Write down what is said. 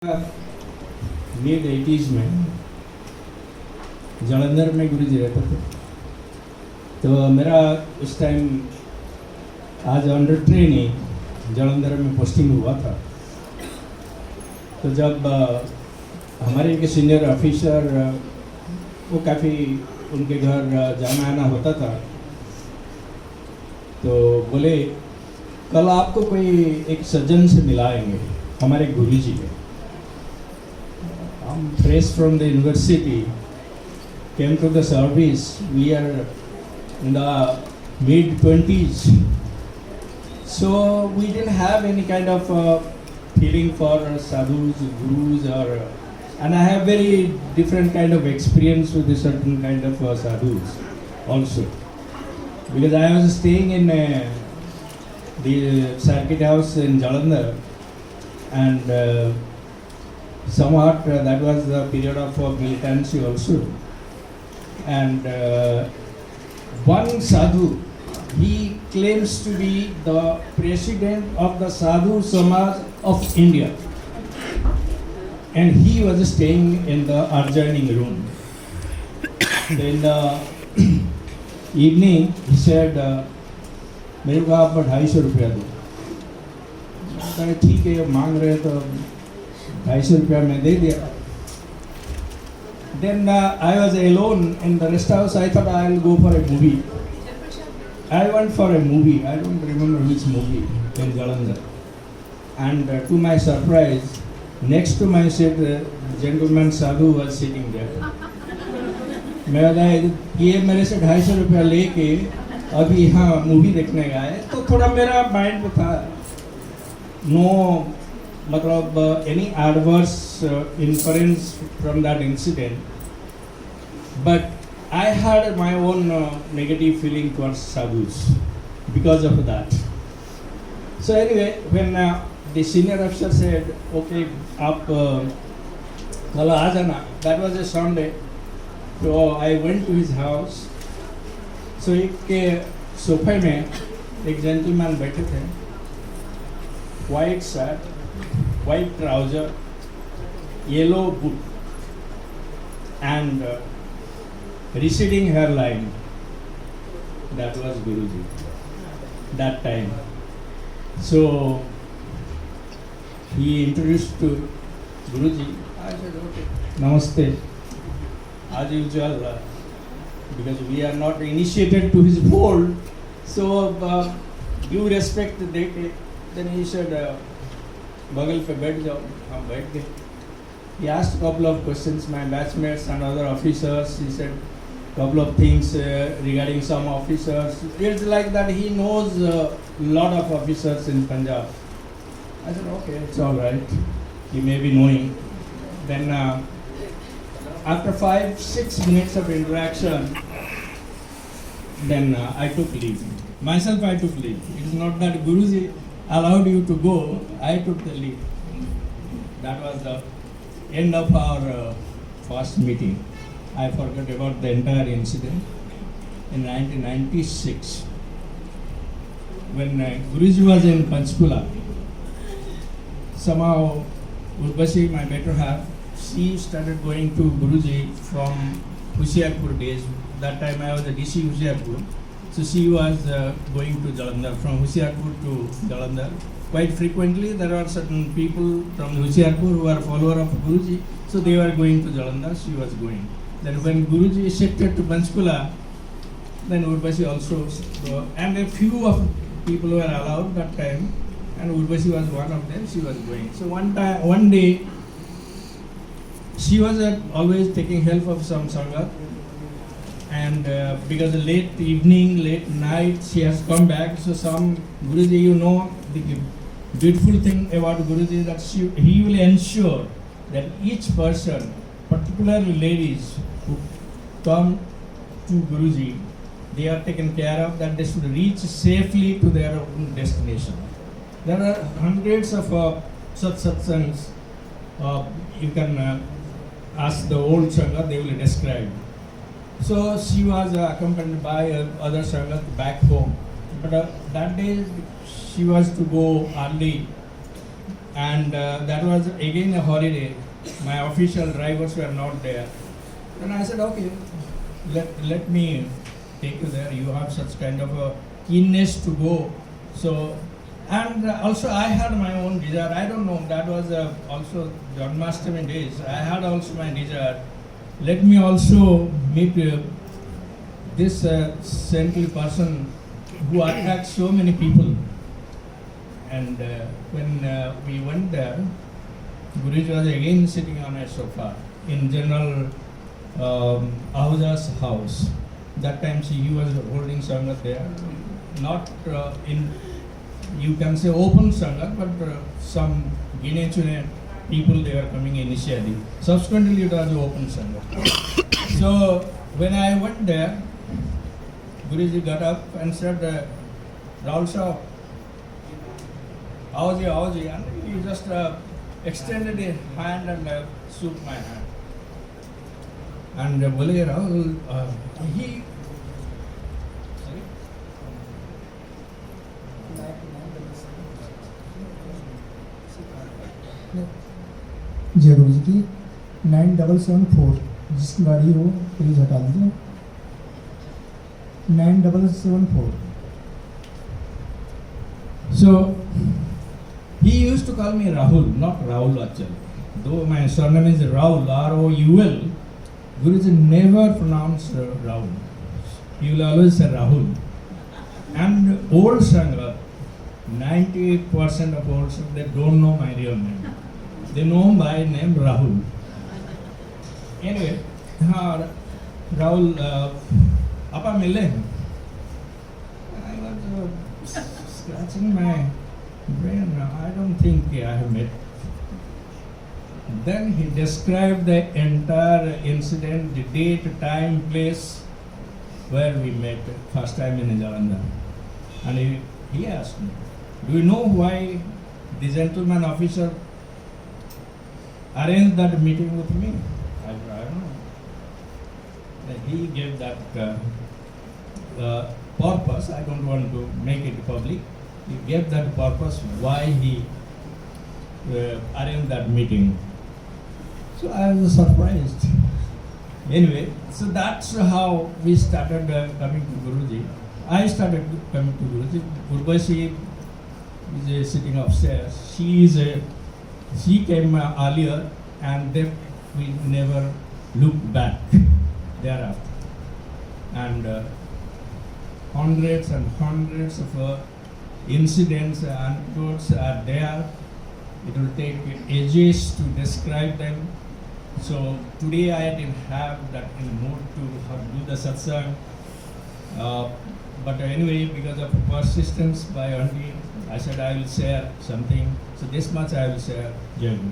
Mid 80s में जालंधर में गुरुजी रहते थे। तो मेरा उस टाइम आज अंडर ट्रेनिंग जालंधर में पोस्टिंग हुआ था। तो जब हमारे एक सीनियर ऑफिसर वो काफ़ी उनके घर जाना आना होता था, तो बोले कल आपको कोई एक सज्जन से मिलाएंगे, हमारे गुरुजी है। I'm fresh from the university, came to the service. We are in the mid-20s, so we didn't have any kind of feeling for sadhus, gurus, and I have very different kind of experience with a certain kind of sadhus also, because I was staying in the circuit house in Jalandhar, and somewhat that was the period of militancy also. And one sadhu, he claims to be the president of the Sadhu Samaj of India, and he was staying in the adjoining room. In the evening, he said, मेरे को आप 250 रुपया दो। मैंने कहा ठीक है, मांग रहे तो 250 रुपया मैं दे दिया। Then I was alone in the rest house. I thought I'll go for a movie. I went for a movie. I don't remember which movie in Jalandhar. And to my surprise, next to my seat, gentleman sadhu was sitting there. मैं बोला ये मेरे से 250 रुपया लेके अभी यहाँ movie देखने गया है। तो थोड़ा मेरा माइंड में था, नो मतलब any adverse inference from that incident, but I had my own negative feeling towards sadhus because of that. So anyway, when the senior officer said, okay, आप कल आ जाना, that was a Sunday. So I went to his house. So एक सोफे में एक gentleman बैठे थे, white shirt, white trouser, yellow boot, and receding hairline. That was Guruji that time. So he introduced to Guruji. I said, okay, namaste. As usual, because we are not initiated to his fold, so due respect देके, then he said, बगल पे बैठ जाओ। हम बैठ गए। He asked a couple of questions, my batchmates and other officers. He said couple of things regarding some officers. It's like that he knows a lot of officers in Punjab. I said, okay, it's all right. He may be knowing. Then after 5-6 minutes of interaction, then I took leave. Myself, I took leave. It is not that Guruji allowed you to go, I took the leave. That was the end of our first meeting. I forgot about the entire incident. In 1996, when Guruji was in Panchkula, somehow Urvashi, my better half, she started going to Guruji from Hoshiarpur days. That time I was a DC Hoshiarpur. So she was going to Jalandhar, from Hoshiarpur to Jalandhar. Quite frequently there are certain people from Hoshiarpur who are follower of Guruji, so they were going to Jalandhar, she was going. Then when Guruji shifted to Panchkula, then Urvashi also, and a few of people were allowed that time, and Urvashi was one of them, she was going. So one day, she was always taking help of some Sangha, and because late evening, late night, she has come back. So some Guruji, you know, the beautiful thing about Guruji is that he will ensure that each person, particularly ladies who come to Guruji, they are taken care of, that they should reach safely to their own destination. There are hundreds of such satsangs. You can ask the old Sangha, they will describe. So she was accompanied by other Sangat back home. But that day she was to go early and that was again a holiday. My official drivers were not there. And I said, okay, let me take you there. You have such kind of a keenness to go. So, and also I had my own desire. I don't know, that was also Janmashtami days. I had also my desire. Let me also meet this saintly person who attracts so many people. And when we went there, Guruji was again sitting on a sofa in General Ahuja's house. That time he was holding Sangat there. Not in, you can say open Sangat, but some Guinea people, they were coming initially. Subsequently it was open Sangat. So when I went there, Guruji got up and said, Rahul Shah, Aoji, and he just extended his hand and shook my hand. And Bole Rahul, he, sorry? जय गुरु जी की 9774 जिसकी गाड़ी हो please हटा दीजिए 9774. So he used to call me Rahul, not Rahul actually. Though my surname is Rahul, R-O-U-L, Guruji never pronounced Rahul. He will always say Rahul. And old Sangha, 98% of old Sangha, they don't know my real name. They know my name Rahul. Anyway, Rahul, Apa mile? I was scratching my brain. I don't think I have met. Then he described the entire incident, the date, time, place where we met first time in Jalandhar. And he asked me, do you know why the gentleman officer arranged that meeting with me? I don't know. Then he gave that purpose. I don't want to make it public. He gave that purpose why he arranged that meeting. So I was surprised. Anyway, so that's how we started coming to Guruji. I started coming to Guruji. Urvashi is sitting upstairs. She came earlier, and then we never looked back thereafter. And hundreds and hundreds of incidents and anecdotes are there. It will take ages to describe them. So today I didn't have that in mood to do the satsang. But anyway, because of persistence by Auntie, I said I will share something. So this much I will share. Jai Guru.